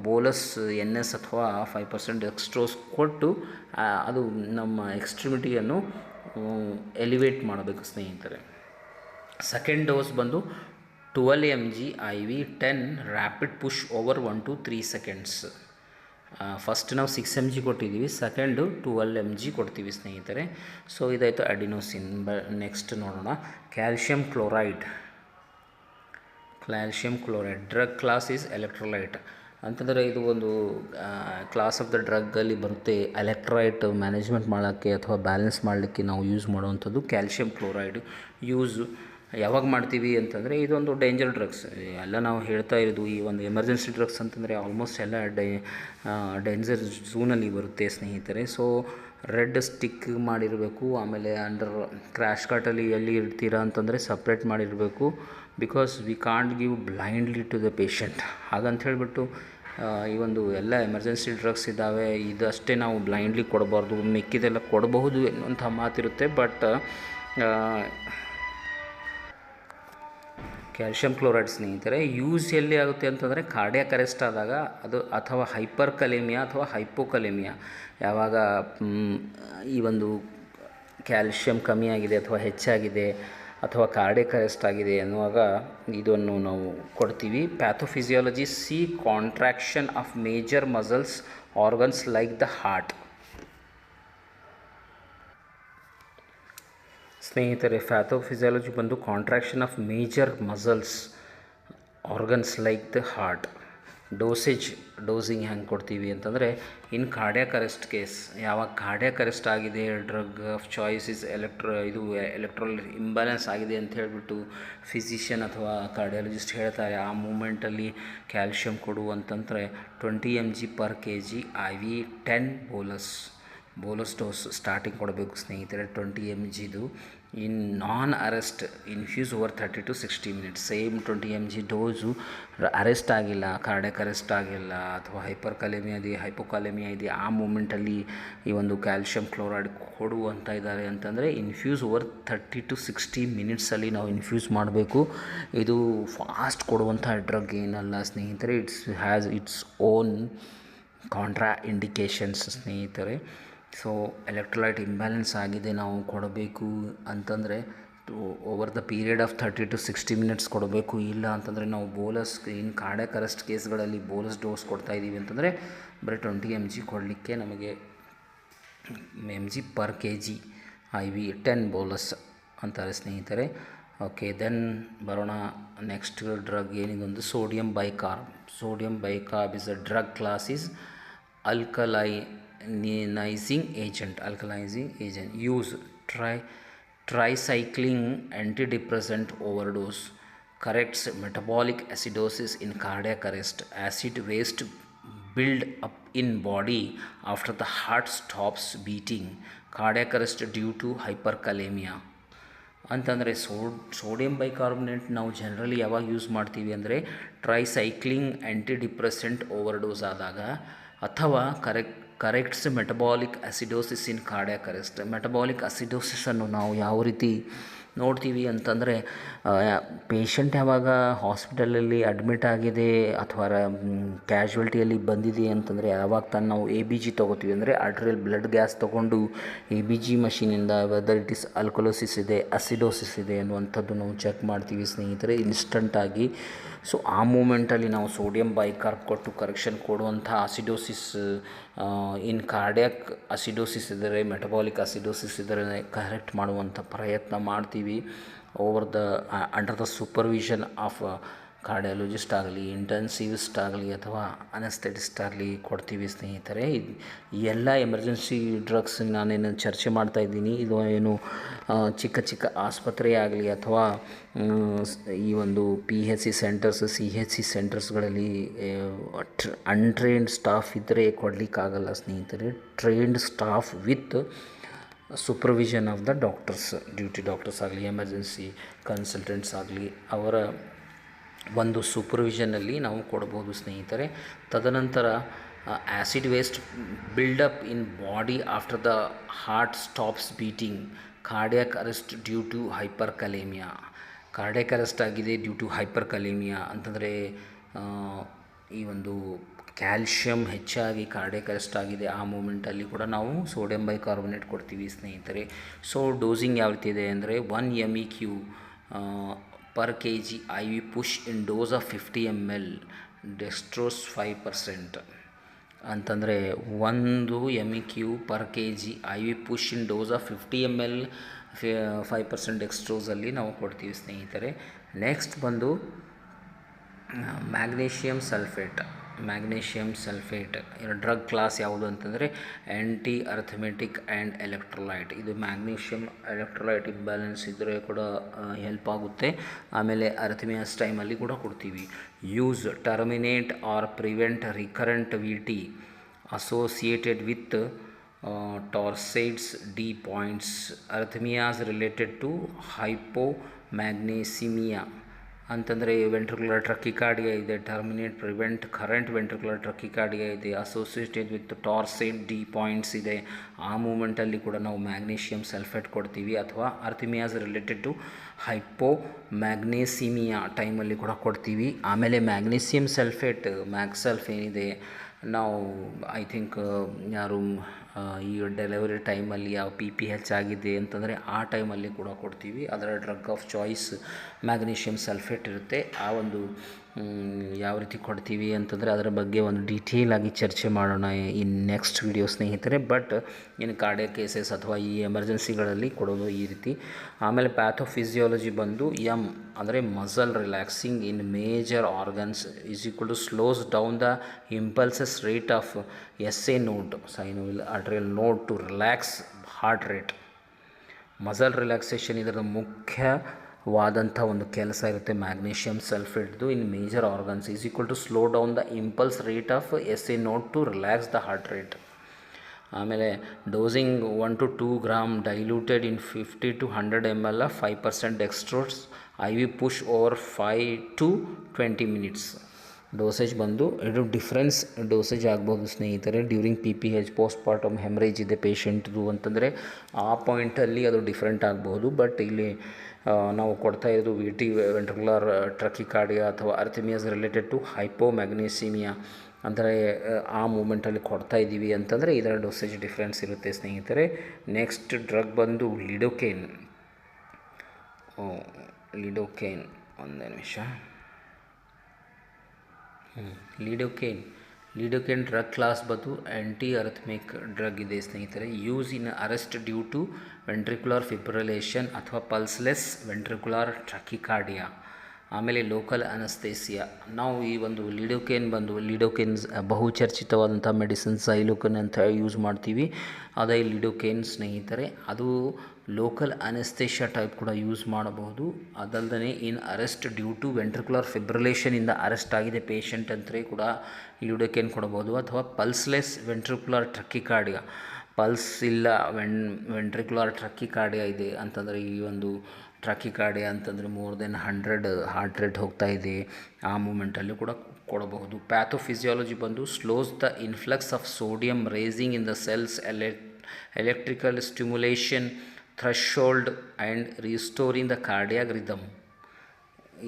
ಬೋಲಸ್ NS ಅಥವಾ 5% ಡೆಕ್ಸ್ಟ್ರೋಸ್ ಕೊಟ್ಟು ಅದು ನಮ್ಮ ಎಕ್ಸ್ಟ್ರಿಮಿಟಿಯನ್ನು ಎಲಿವೇಟ್ ಮಾಡಬೇಕು ಸ್ನೇಹಿತರೆ. ಸೆಕೆಂಡ್ ಡೋಸ್ ಬಂದು 12 mg IV 10 rapid push over 1 to 3 seconds. First ನಾವು 6 mg ಕೊಟ್ಟಿದ್ದೀವಿ, ಸೆಕೆಂಡು 12 mg ಕೊಡ್ತೀವಿ ಸ್ನೇಹಿತರೆ. ಸೊ ಇದಾಯಿತು ಅಡಿನೋಸಿನ್. ನೆಕ್ಸ್ಟ್ ನೋಡೋಣ calcium chloride. Drug class is electrolyte ಅಂತಂದರೆ ಇದು ಒಂದು ಕ್ಲಾಸ್ ಆಫ್ ದ ಡ್ರಗ್ಗಲ್ಲಿ ಬರುತ್ತೆ. ಎಲೆಕ್ಟ್ರೈಟ್ ಮ್ಯಾನೇಜ್ಮೆಂಟ್ ಮಾಡೋಕ್ಕೆ ಅಥವಾ ಬ್ಯಾಲೆನ್ಸ್ ಮಾಡಲಿಕ್ಕೆ ನಾವು ಯೂಸ್ ಮಾಡುವಂಥದ್ದು ಕ್ಯಾಲ್ಶಿಯಂ ಕ್ಲೋರೈಡ್. ಯಾವಾಗ ಮಾಡ್ತೀವಿ ಅಂತಂದರೆ ಇದೊಂದು ಡೇಂಜರ್ ಡ್ರಗ್ಸ್. ಎಲ್ಲ ನಾವು ಹೇಳ್ತಾ ಇರೋದು ಈ ಒಂದು ಎಮರ್ಜೆನ್ಸಿ ಡ್ರಗ್ಸ್ ಅಂತಂದರೆ ಆಲ್ಮೋಸ್ಟ್ ಎಲ್ಲ ಡೇಂಜರ್ ಝೂನಲ್ಲಿ ಬರುತ್ತೆ ಸ್ನೇಹಿತರೆ. ಸೊ ರೆಡ್ ಸ್ಟಿಕ್ ಮಾಡಿರಬೇಕು, ಆಮೇಲೆ ಅಂಡರ್ ಕ್ರ್ಯಾಶ್ ಕಾರ್ಟಲ್ಲಿ ಎಲ್ಲಿ ಇರ್ತೀರಾ ಅಂತಂದರೆ ಸಪ್ರೇಟ್ ಮಾಡಿರಬೇಕು. Because we can't give blindly to the patient. ಹಾಗಂತ ಹೇಳಿಬಿಟ್ಟು ಈ ಒಂದು ಎಲ್ಲ ಎಮರ್ಜೆನ್ಸಿ ಡ್ರಗ್ಸ್ ಇದ್ದಾವೆ ಇದಷ್ಟೇ ನಾವು ಬ್ಲೈಂಡ್ಲಿ ಕೊಡಬಾರ್ದು, ಮಿಕ್ಕಿದೆಲ್ಲ ಕೊಡಬಹುದು ಎನ್ನುವಂಥ ಮಾತಿರುತ್ತೆ. ಬಟ್ ಕ್ಯಾಲ್ಶಿಯಂ ಕ್ಲೋರೈಡ್ ಸ್ನೇಹಿತರೆ ಯೂಸ್ ಎಲ್ಲಿ ಆಗುತ್ತೆ ಅಂತಂದರೆ ಕಾರ್ಡಿಯಾಕ್ ಅರೆಸ್ಟ್ ಆದಾಗ ಅದು, ಅಥವಾ ಹೈಪರ್ ಕಲೇಮಿಯಾ ಅಥವಾ ಹೈಪೋಕಲೇಮಿಯಾ, ಯಾವಾಗ ಈ ಒಂದು ಕ್ಯಾಲ್ಶಿಯಂ ಕಮ್ಮಿಯಾಗಿದೆ ಅಥವಾ ಹೆಚ್ಚಾಗಿದೆ ಅಥವಾ ಕಾರ್ಡಿಯಾಕ್ ಅರೆಸ್ಟ್ ಆಗಿದೆ ಅನ್ನುವಾಗ ಇದನ್ನು ನಾವು ಕೊಡ್ತೀವಿ. ಪ್ಯಾಥೋಫಿಸಿಯಾಲಜಿ C contraction of major muscles organs like the heart. ಸ್ನೇಹಿತರೆ ಪ್ಯಾಥೋಫಿಸಿಯಾಲಜಿ ಬಂದು contraction of major muscles organs like the heart. Dozing ಹೆಂಗೆ ಕೊಡ್ತೀವಿ ಅಂತಂದರೆ, ಇನ್ ಕಾರ್ಡಿಯಾಕ್ ಅರೆಸ್ಟ್ ಕೇಸ್, ಯಾವಾಗ ಕಾರ್ಡಿಯಾಕ್ ಅರೆಸ್ಟ್ ಆಗಿದೆ, drug of choice is electoral imbalance ಆಗಿದೆ ಅಂತ ಹೇಳಿಬಿಟ್ಟು ಫಿಸಿಷಿಯನ್ ಅಥವಾ ಕಾರ್ಡಿಯಾಲಜಿಸ್ಟ್ ಹೇಳ್ತಾರೆ, ಆ ಮೂಮೆಂಟಲ್ಲಿ ಕ್ಯಾಲ್ಶಿಯಂ ಕೊಡು ಅಂತಂದರೆ 20 mg per kg IV 10 bolus dose starting ಕೊಡಬೇಕು ಸ್ನೇಹಿತರೆ. 20 mgದು in non arrest infuse over 30 to 60 minutes. Same 20 mg dose arrest ಆಗಿಲ್ಲ, ಕಾರ್ಡಿಯಾಕ್ ಅರೆಸ್ಟ್ ಆಗಿಲ್ಲ ಅಥವಾ ಹೈಪೋಕಾಲೆಮಿಯಾ ಇದೆ, ಆ ಮೂಮೆಂಟಲ್ಲಿ ಈ ಒಂದು ಕ್ಯಾಲ್ಶಿಯಂ ಕ್ಲೋರೈಡ್ ಕೊಡು ಅಂತ ಇದ್ದಾರೆ ಅಂತಂದರೆ ಇನ್ಫ್ಯೂಸ್ ಓವರ್ 30 to 60 minutesಲ್ಲಿ ನಾವು ಇನ್ಫ್ಯೂಸ್ ಮಾಡಬೇಕು. ಇದು ಫಾಸ್ಟ್ ಕೊಡುವಂಥ ಡ್ರಗ್ ಏನಲ್ಲ ಸ್ನೇಹಿತರೆ, ಇಟ್ಸ್ ಓನ್ ಕಾಂಟ್ರಾ ಇಂಡಿಕೇಶನ್ಸ್ ಸ್ನೇಹಿತರೆ. ಸೊ ಎಲೆಕ್ಟ್ರೋಲೈಟ್ ಇಂಬ್ಯಾಲೆನ್ಸ್ ಆಗಿದೆ, ನಾವು ಕೊಡಬೇಕು ಅಂತಂದರೆ over the period of 30 to 60 minutes ಕೊಡಬೇಕು. ಇಲ್ಲ ಅಂತಂದರೆ ನಾವು ಇನ್ ಕಾರ್ಡಿಯಾಕ್ ಅರೆಸ್ಟ್ ಕೇಸ್ಗಳಲ್ಲಿ ಬೋಲಸ್ ಡೋಸ್ ಕೊಡ್ತಾಯಿದ್ದೀವಿ ಅಂತಂದರೆ ಬರೀ 20 mg ಕೊಡಲಿಕ್ಕೆ ನಮಗೆ mg per kg IV 10 bolus ಅಂತಾರೆ ಸ್ನೇಹಿತರೆ. ಓಕೆ, ದೆನ್ ಬರೋಣ ನೆಕ್ಸ್ಟ್ ಡ್ರಗ್ ಏನಿದೊಂದು sodium bicarb is a drug class is alkalizing agent. Use tricycling antidepressant overdose corrects metabolic acidosis in cardiac arrest. Acid waste build up in body after the heart stops beating. Cardiac arrest due to hyperkalemia ಅಂತಂದರೆ sodium bicarbonate ನಾವು generally ಯಾವಾಗ use ಮಾಡ್ತೀವಿ ಅಂದರೆ ಟ್ರೈಸೈಕ್ಲಿಂಗ್ ಆ್ಯಂಟಿಡಿಪ್ರೆಸೆಂಟ್ overdose ಆದಾಗ, ಅಥವಾ corrects metabolic acidosis ಇನ್ cardiac arrest. Metabolic ಅಸಿಡೋಸಿಸನ್ನು ನಾವು ಯಾವ ರೀತಿ ನೋಡ್ತೀವಿ ಅಂತಂದರೆ, ಪೇಷಂಟ್ ಯಾವಾಗ ಹಾಸ್ಪಿಟಲಲ್ಲಿ ಅಡ್ಮಿಟ್ ಆಗಿದೆ ಅಥವಾ ಕ್ಯಾಶುವಲ್ಟಿಯಲ್ಲಿ ಬಂದಿದೆ ಅಂತಂದರೆ ಯಾವಾಗ ನಾವು ABG ತೊಗೋತೀವಿ ಅಂದರೆ ಆರ್ಟರಿಯಲ್ ಬ್ಲಡ್ ಗ್ಯಾಸ್ ತೊಗೊಂಡು ABG ಮಷೀನಿಂದ ವೆದರ್ ಇಟ್ ಇಸ್ ಅಲ್ಕೊಲೋಸಿಸ್ ಇದೆ, ಅಸಿಡೋಸಿಸ್ ಇದೆ ಅನ್ನುವಂಥದ್ದು ನಾವು ಚೆಕ್ ಮಾಡ್ತೀವಿ ಸ್ನೇಹಿತರೆ ಇನ್ಸ್ಟಂಟಾಗಿ. ಸೊ ಆ ಮೂಮೆಂಟಲ್ಲಿ ನಾವು ಸೋಡಿಯಂ ಬೈಕಾರ್ಬ್ ಕೊಟ್ಟು ಕರೆಕ್ಷನ್ ಕೊಡುವಂಥ ಅಸಿಡೋಸಿಸ್ ಇನ್ ಕಾರ್ಡಿಯಾಕ್ ಅಸಿಡೋಸಿಸ್ ಇದ್ದರೆ, ಮೆಟಬಾಲಿಕ್ ಅಸಿಡೋಸಿಸ್ ಇದ್ದರೆ ಕರೆಕ್ಟ್ ಮಾಡುವಂಥ ಪ್ರಯತ್ನ ಮಾಡ್ತೀವಿ. Under the supervision of cardiologist ಆಗಲಿ, ಇಂಟೆನ್ಸಿವಿಸ್ಟ್ ಆಗಲಿ ಅಥವಾ ಅನೆಸ್ಥೆಟಿಸ್ಟ್ ಆಗಲಿ ಕೊಡ್ತೀವಿ ಸ್ನೇಹಿತರೆ. ಎಲ್ಲ ಎಮರ್ಜೆನ್ಸಿ ಡ್ರಗ್ಸ್ ನಾನೇನು ಚರ್ಚೆ ಮಾಡ್ತಾಯಿದ್ದೀನಿ, ಇದು ಏನು ಚಿಕ್ಕ ಆಸ್ಪತ್ರೆ ಆಗಲಿ ಅಥವಾ ಈ ಒಂದು PHC ಸೆಂಟರ್ಸ್ CHC ಸೆಂಟರ್ಸ್ಗಳಲ್ಲಿ ಅನ್ಟ್ರೈನ್ಡ್ ಸ್ಟಾಫ್ ಇದ್ದರೆ ಕೊಡಲಿಕ್ಕಾಗಲ್ಲ ಸ್ನೇಹಿತರೆ. Trained staff with supervision of the doctors, duty doctors ಆಗಲಿ, ಎಮರ್ಜೆನ್ಸಿ ಕನ್ಸಲ್ಟೆಂಟ್ಸ್ ಆಗಲಿ, ಅವರ ಒಂದು ಸೂಪರ್ವಿಷನಲ್ಲಿ ನಾವು ಕೊಡ್ಬೋದು ಸ್ನೇಹಿತರೆ. ತದನಂತರ acid waste buildup in body after the heart stops beating. Cardiac arrest due to hyperkalemia. Cardiac arrest ಆಗಿದೆ ಡ್ಯೂ ಟು ಹೈಪರ್ಕಲೇಮಿಯಾ ಅಂತಂದರೆ ಈ ಒಂದು ಕ್ಯಾಲ್ಶಿಯಂ ಹೆಚ್ಚಾಗಿ ಕಾರ್ಡಿಯಾಕ್ ಅರೆಸ್ಟ್ ಆಗಿದೆ, ಆ ಮೂಮೆಂಟಲ್ಲಿ ಕೂಡ ನಾವು ಸೋಡಿಯಂ ಬೈಕಾರ್ಬನೇಟ್ ಕೊಡ್ತೀವಿ ಸ್ನೇಹಿತರೆ. ಸೊ ಡೋಸಿಂಗ್ ಯಾವ ರೀತಿ ಇದೆ ಅಂದರೆ 1 MEQ per kg IV push in dose of 50 ml dextrose 5% ಅಂತಂದರೆ 1 MEQ per kg IV push in dose of 50 ml 5% ಡೆಕ್ಸ್ಟ್ರೋಸಲ್ಲಿ ನಾವು ಕೊಡ್ತೀವಿ ಸ್ನೇಹಿತರೆ. ನೆಕ್ಸ್ಟ್ ಬಂದು ಮ್ಯಾಗ್ನೀಷಿಯಮ್ ಸಲ್ಫೇಟ್ ಡ್ರಗ್ ಕ್ಲಾಸ್ ಯಾವುದು ಅಂತಂದರೆ ಆ್ಯಂಟಿ ಅರ್ಥಮೆಟಿಕ್ ಆ್ಯಂಡ್ ಎಲೆಕ್ಟ್ರೋಲೈಟ್. ಇದು ಮ್ಯಾಗ್ನೀಷಿಯಮ್ ಎಲೆಕ್ಟ್ರೋಲೈಟ್ ಇಂಬ್ಯಾಲೆನ್ಸ್ ಇದ್ದರೆ ಕೂಡ ಹೆಲ್ಪ್ ಆಗುತ್ತೆ. ಆಮೇಲೆ ಅರ್ಥಮಿಯಾಸ್ ಟೈಮಲ್ಲಿ ಕೂಡ ಕೊಡ್ತೀವಿ. Use terminate or prevent recurrent VT associated with torsades D points. Arrhythmias related to hypomagnesemia ಅಂತಂದರೆ ವೆಂಟ್ರಿಕ್ಯುಲರ್ ಟ್ರಕಿಕಾರ್ಡಿಯಾ ಇದೆ, terminate prevent current ventricular tachycardia ಇದೆ, associated with torsade D points ಇದೆ. ಆ ಮೂಮೆಂಟಲ್ಲಿ ಕೂಡ ನಾವು ಮ್ಯಾಗ್ನೀಷಿಯಮ್ ಸಲ್ಫೇಟ್ ಕೊಡ್ತೀವಿ. ಅಥವಾ ಅರ್ಥಮಿಯಾಸ್ ರಿಲೇಟೆಡ್ ಟು ಹೈಪೋಮ್ಯಾಗ್ನೇಸಿಮಿಯಾ ಟೈಮಲ್ಲಿ ಕೂಡ ಕೊಡ್ತೀವಿ. ಆಮೇಲೆ ಮ್ಯಾಗ್ನೀಷಿಯಮ್ ಸಲ್ಫೇಟ್ ಮ್ಯಾಗ್ಸಲ್ಫ್ ಏನಿದೆ, ನಾವು ಐ ಥಿಂಕ್ ಯಾರು ಈ ಡೆಲಿವರಿ ಟೈಮಲ್ಲಿ ಯಾವ PPH ಆಗಿದೆ ಅಂತಂದರೆ ಆ ಟೈಮಲ್ಲಿ ಕೂಡ ಕೊಡ್ತೀವಿ. ಅದರ drug of choice magnesium sulphate ಇರುತ್ತೆ. ಆ ಒಂದು ಯಾವ ರೀತಿ ಕೊಡ್ತೀವಿ ಅಂತಂದರೆ ಅದರ ಬಗ್ಗೆ ಒಂದು ಡೀಟೇಲಾಗಿ ಚರ್ಚೆ ಮಾಡೋಣ ಇನ್ ನೆಕ್ಸ್ಟ್ ವಿಡಿಯೋ ಸ್ನೇಹಿತರೆ. ಬಟ್ ಇನ್ನು ಕಾರ್ಡಿಯಾಕ್ ಕೇಸಸ್ ಅಥವಾ ಈ ಎಮರ್ಜೆನ್ಸಿಗಳಲ್ಲಿ ಕೊಡೋದು ಈ ರೀತಿ. ಆಮೇಲೆ ಪ್ಯಾಥೋಫಿಸಿಯಾಲಜಿ ಬಂದು ಅಂದರೆ muscle relaxing in major organs is equal to slows down the impulses rate of SA node synovial arterial node to relax heart rate. Muscle relaxation ಇದರ ಮುಖ್ಯವಾದಂಥ ಒಂದು ಕೆಲಸ ಇರುತ್ತೆ. ಮ್ಯಾಗ್ನೀಷಿಯಮ್ ಸಲ್ಫೇಟ್ದು in major organs is equal to slow down the impulse rate of SA node to relax the heart rate. ಆಮೇಲೆ dosing 1 to 2 gram diluted in 50 to 100 ml 5% dextrose IV push over 5 to 20 minutes. Dosage ಬಂದು ಇದು difference dosage ಆಗ್ಬೋದು ಸ್ನೇಹಿತರೆ. During PPH ಪೋಸ್ಟ್ಪಾರ್ಟಮ್ haemorrhage ಇದೆ ಪೇಷಂಟ್ದು ಅಂತಂದರೆ ಆ ಪಾಯಿಂಟಲ್ಲಿ ಅದು different ಆಗ್ಬೋದು. ಬಟ್ ಇಲ್ಲಿ ನಾವು ಕೊಡ್ತಾ ಇರೋದು VT ವೆಂಟ್ರಿಕ್ಯುಲರ್ ಟ್ರಕಿಕಾರ್ಡಿಯಾ ಅಥವಾ ಅರ್ಥಮಿಯಾಸ್ ರಿಲೇಟೆಡ್ ಟು ಹೈಪೋಮ್ಯಾಗ್ನೀಸಿಮಿಯಾ ಅಂದರೆ ಆ ಮೂಮೆಂಟಲ್ಲಿ ಕೊಡ್ತಾ ಇದ್ದೀವಿ ಅಂತಂದರೆ ಇದರ ಡೋಸೇಜ್ ಡಿಫ್ರೆನ್ಸ್ ಇರುತ್ತೆ ಸ್ನೇಹಿತರೆ. ನೆಕ್ಸ್ಟ್ ಡ್ರಗ್ ಬಂದು ಲಿಡೋಕೇನ್. ಒಂದೇ ನಿಮಿಷ. ಲಿಡೋಕೇನ್ ಡ್ರಗ್ ಕ್ಲಾಸ್ ಬಂದು ಆ್ಯಂಟಿ ಅರಿಥಮಿಕ್ ಡ್ರಗ್ ಇದೆ ಸ್ನೇಹಿತರೆ. Use in arrest due to ventricular fibrillation ಅಥವಾ ಪಲ್ಸ್ಲೆಸ್ ವೆಂಟ್ರಿಕ್ಯುಲರ್ ಟ್ರಕಿಕಾರ್ಡಿಯಾ. ಆಮೇಲೆ ಲೋಕಲ್ ಅನಸ್ತೇಸಿಯಾ. ನಾವು ಈ ಒಂದು ಲಿಡೋಕೇನ್ಸ್ ಬಹುಚರ್ಚಿತವಾದಂಥ ಮೆಡಿಸಿನ್ ಝೈಲೋಕನ್ ಅಂತ ಯೂಸ್ ಮಾಡ್ತೀವಿ. ಅದೇ ಲಿಡೋಕೇನ್ ಸ್ನೇಹಿತರೆ ಅದು ಲೋಕಲ್ ಅನಸ್ತೇಷಿಯಾ ಟೈಪ್ ಕೂಡ ಯೂಸ್ ಮಾಡಬಹುದು. ಅದಲ್ಲದೆ in arrest due to ventricular ಫಿಬ್ರಿಲೇಷನಿಂದ ಅರೆಸ್ಟ್ ಆಗಿದೆ ಪೇಷಂಟ್ ಅಂದರೆ ಕೂಡ ಲಿಡೋಕೇನ್ ಕೊಡಬಹುದು. ಅಥವಾ ಪಲ್ಸ್ಲೆಸ್ ವೆಂಟ್ರಿಕ್ಯುಲರ್ ಟ್ರಕಿಕಾರ್ಡಿಯಾ, ಪಲ್ಸ್ ಇಲ್ಲ ವೆಂಟ್ರಿಕ್ಯುಲರ್ ಟ್ರಕಿಕಾರ್ಡಿಯಾ ಇದೆ ಅಂತಂದರೆ ಈ ಒಂದು ಟ್ರಕಿಕಾರ್ಡಿಯಾ ಅಂತಂದರೆ ಮೋರ್ ದೆನ್ 100 ಹಾರ್ಟ್ ರೇಟ್ ಹೋಗ್ತಾ ಇದೆ, ಆ ಮೂಮೆಂಟಲ್ಲಿ ಕೂಡ ಕೊಡಬಹುದು. ಪ್ಯಾಥೋಫಿಸಿಯಾಲಜಿ ಬಂದು slows the influx of sodium raising in the cells electrical stimulation threshold and restoring the cardiac rhythm.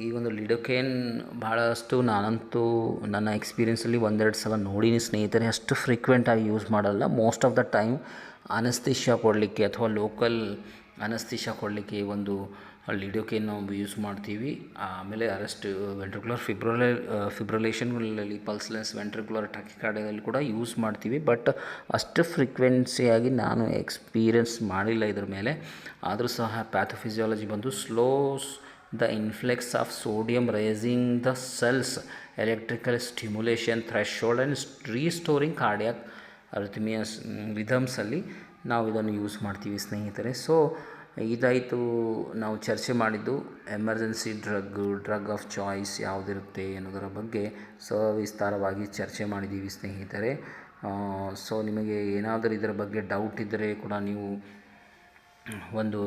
ಈ ಒಂದು ಲಿಡೋಕೇನ್ ಭಾಳಷ್ಟು ನಾನಂತೂ ನನ್ನ ಎಕ್ಸ್ಪೀರಿಯೆನ್ಸಲ್ಲಿ 1-2 ಸಲ ನೋಡೀನಿ ಸ್ನೇಹಿತರೆ. ಅಷ್ಟು ಫ್ರೀಕ್ವೆಂಟಾಗಿ ಯೂಸ್ ಮಾಡಲ್ಲ. Most of the time anaesthesia ಕೊಡಲಿಕ್ಕೆ ಅಥವಾ ಲೋಕಲ್ ಅನಸ್ತೇಷಿಯಾ ಕೊಡಲಿಕ್ಕೆ ಒಂದು ಲಿಡೋಕೇನ್ ನಾವು ಯೂಸ್ ಮಾಡ್ತೀವಿ. ಆಮೇಲೆ ಅರೆಸ್ಟ್ ವೆಂಟ್ರಿಕ್ಯುಲರ್ ಫಿಬ್ರಿಲೇಷನ್ಗಳಲ್ಲಿ ಪಲ್ಸ್ಲೆಸ್ ವೆಂಟ್ರಿಕ್ಯುಲರ್ ಟ್ರಕಿಕಾರ್ಡಿಯಾದಲ್ಲಿ ಕೂಡ ಯೂಸ್ ಮಾಡ್ತೀವಿ. ಬಟ್ ಅಷ್ಟು ಫ್ರೀಕ್ವೆನ್ಸಿಯಾಗಿ ನಾನು ಎಕ್ಸ್ಪೀರಿಯನ್ಸ್ ಮಾಡಿಲ್ಲ ಇದ್ರ ಮೇಲೆ. ಆದರೂ ಸಹ ಪ್ಯಾಥೋಫಿಸಿಯಾಲಜಿ ಬಂದು slows the influx of sodium raising the cells electrical stimulation threshold and restoring cardiac arrhythmias ರಿದಮ್ಸಲ್ಲಿ ನಾವು ಇದನ್ನು ಯೂಸ್ ಮಾಡ್ತೀವಿ ಸ್ನೇಹಿತರೆ. ಸೊ ಇದಾಯಿತು ನಾವು ಚರ್ಚೆ ಮಾಡಿದ್ದು ಎಮರ್ಜೆನ್ಸಿ ಡ್ರಗ್ ಆಫ್ ಚಾಯ್ಸ್ ಯಾವುದಿರುತ್ತೆ ಅನ್ನೋದರ ಬಗ್ಗೆ ಸವಿಸ್ತಾರವಾಗಿ ಚರ್ಚೆ ಮಾಡಿದ್ದೀವಿ ಸ್ನೇಹಿತರೆ. ಸೊ ನಿಮಗೆ ಏನಾದರೂ ಇದರ ಬಗ್ಗೆ ಡೌಟ್ ಇದ್ದರೆ ಕೂಡ ನೀವು ಒಂದು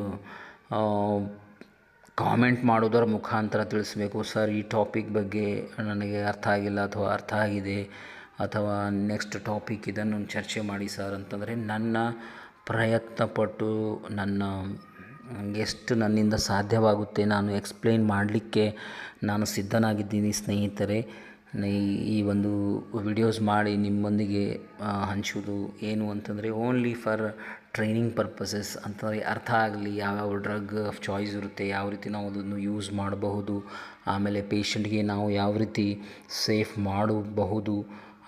ಕಾಮೆಂಟ್ ಮಾಡೋದರ ಮುಖಾಂತರ ತಿಳಿಸ್ಬೇಕು. ಸರ್ ಈ ಟಾಪಿಕ್ ಬಗ್ಗೆ ನನಗೆ ಅರ್ಥ ಆಗಿಲ್ಲ ಅಥವಾ ಅರ್ಥ ಆಗಿದೆ ಅಥವಾ ನೆಕ್ಸ್ಟ್ ಟಾಪಿಕ್ ಇದನ್ನು ಚರ್ಚೆ ಮಾಡಿ ಸರ್ ಅಂತಂದರೆ ನನ್ನ ಪ್ರಯತ್ನಪಟ್ಟು ಎಷ್ಟು ನನ್ನಿಂದ ಸಾಧ್ಯವಾಗುತ್ತೆ ನಾನು ಎಕ್ಸ್ಪ್ಲೇನ್ ಮಾಡಲಿಕ್ಕೆ ನಾನು ಸಿದ್ಧನಾಗಿದ್ದೀನಿ ಸ್ನೇಹಿತರೆ. ಈ ಒಂದು ವಿಡಿಯೋಸ್ ಮಾಡಿ ನಿಮ್ಮೊಂದಿಗೆ ಹಂಚೋದು ಏನು ಅಂತಂದರೆ ಓನ್ಲಿ ಫಾರ್ ಟ್ರೈನಿಂಗ್ ಪರ್ಪಸಸ್ ಅಂತಂದರೆ ಅರ್ಥ ಆಗಲಿ ಯಾವ್ಯಾವ ಡ್ರಗ್ ಆಫ್ ಚಾಯ್ಸ್ ಇರುತ್ತೆ, ಯಾವ ರೀತಿ ನಾವು ಅದನ್ನು ಯೂಸ್ ಮಾಡಬಹುದು, ಆಮೇಲೆ ಪೇಷಂಟ್ಗೆ ನಾವು ಯಾವ ರೀತಿ ಸೇಫ್ ಮಾಡಬಹುದು.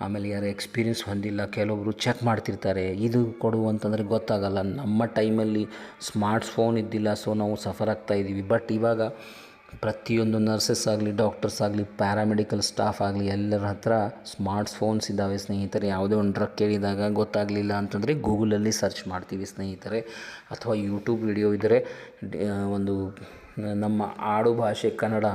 ಆಮೇಲೆ ಯಾರು ಎಕ್ಸ್ಪೀರಿಯೆನ್ಸ್ ಹೊಂದಿಲ್ಲ, ಕೆಲವೊಬ್ಬರು ಚೆಕ್ ಮಾಡ್ತಿರ್ತಾರೆ, ಇದು ಕೊಡು ಅಂತಂದರೆ ಗೊತ್ತಾಗಲ್ಲ. ನಮ್ಮ ಟೈಮಲ್ಲಿ ಸ್ಮಾರ್ಟ್ ಫೋನ್ ಇದ್ದಿಲ್ಲ, ಸೊ ನಾವು ಸಫರ್ ಆಗ್ತಾಯಿದ್ದೀವಿ. ಬಟ್ ಇವಾಗ ಪ್ರತಿಯೊಂದು ನರ್ಸಸ್ ಆಗಲಿ, ಡಾಕ್ಟರ್ಸ್ ಆಗಲಿ, ಪ್ಯಾರಾಮೆಡಿಕಲ್ ಸ್ಟಾಫ್ ಆಗಲಿ ಎಲ್ಲರ ಹತ್ರ ಸ್ಮಾರ್ಟ್ ಫೋನ್ಸ್ ಇದ್ದಾವೆ ಸ್ನೇಹಿತರೆ. ಯಾವುದೇ ಒಂದು ಡ್ರಗ್ ಕೇಳಿದಾಗ ಗೊತ್ತಾಗಲಿಲ್ಲ ಅಂತಂದರೆ ಗೂಗಲಲ್ಲಿ ಸರ್ಚ್ ಮಾಡ್ತೀವಿ ಸ್ನೇಹಿತರೆ. ಅಥವಾ ಯೂಟ್ಯೂಬ್ ವಿಡಿಯೋ ಇದ್ದರೆ ಒಂದು ನಮ್ಮ ಆಡು ಭಾಷೆ ಕನ್ನಡ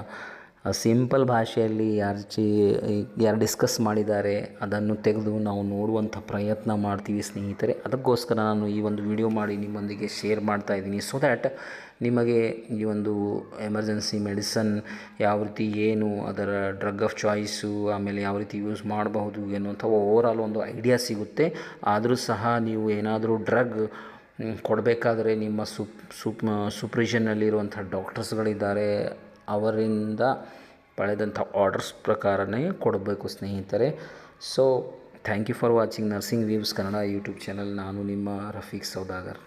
ಸಿಂಪಲ್ ಭಾಷೆಯಲ್ಲಿ ಯಾರು ಡಿಸ್ಕಸ್ ಮಾಡಿದ್ದಾರೆ ಅದನ್ನು ತೆಗೆದು ನಾವು ನೋಡುವಂಥ ಪ್ರಯತ್ನ ಮಾಡ್ತೀವಿ ಸ್ನೇಹಿತರೆ. ಅದಕ್ಕೋಸ್ಕರ ನಾನು ಈ ಒಂದು ವಿಡಿಯೋ ಮಾಡಿ ನಿಮ್ಮೊಂದಿಗೆ ಶೇರ್ ಮಾಡ್ತಾಯಿದ್ದೀನಿ. ಸೊ ದ್ಯಾಟ್ ನಿಮಗೆ ಈ ಒಂದು ಎಮರ್ಜೆನ್ಸಿ ಮೆಡಿಸನ್ ಯಾವ ರೀತಿ ಏನು ಅದರ ಡ್ರಗ್ ಆಫ್ ಚಾಯ್ಸು ಆಮೇಲೆ ಯಾವ ರೀತಿ ಯೂಸ್ ಮಾಡಬಹುದು ಎನ್ನುವಂಥ ಓವರಾಲ್ ಒಂದು ಐಡಿಯಾ ಸಿಗುತ್ತೆ. ಆದರೂ ಸಹ ನೀವು ಏನಾದರೂ ಡ್ರಗ್ ಕೊಡಬೇಕಾದ್ರೆ ನಿಮ್ಮ ಸೂಪ್ರಿಷನ್ನಲ್ಲಿರುವಂಥ ಡಾಕ್ಟರ್ಸ್ಗಳಿದ್ದಾರೆ, ಅವರಿಂದ ಪಡೆದಂಥ ಆರ್ಡರ್ಸ್ ಪ್ರಕಾರನೇ ಕೊಡಬೇಕು ಸ್ನೇಹಿತರೆ. So thank you for watching nursing views Kannada YouTube channel. ನಾನು ನಿಮ್ಮ ರಫೀಕ್ ಸೌದಾಗರ್.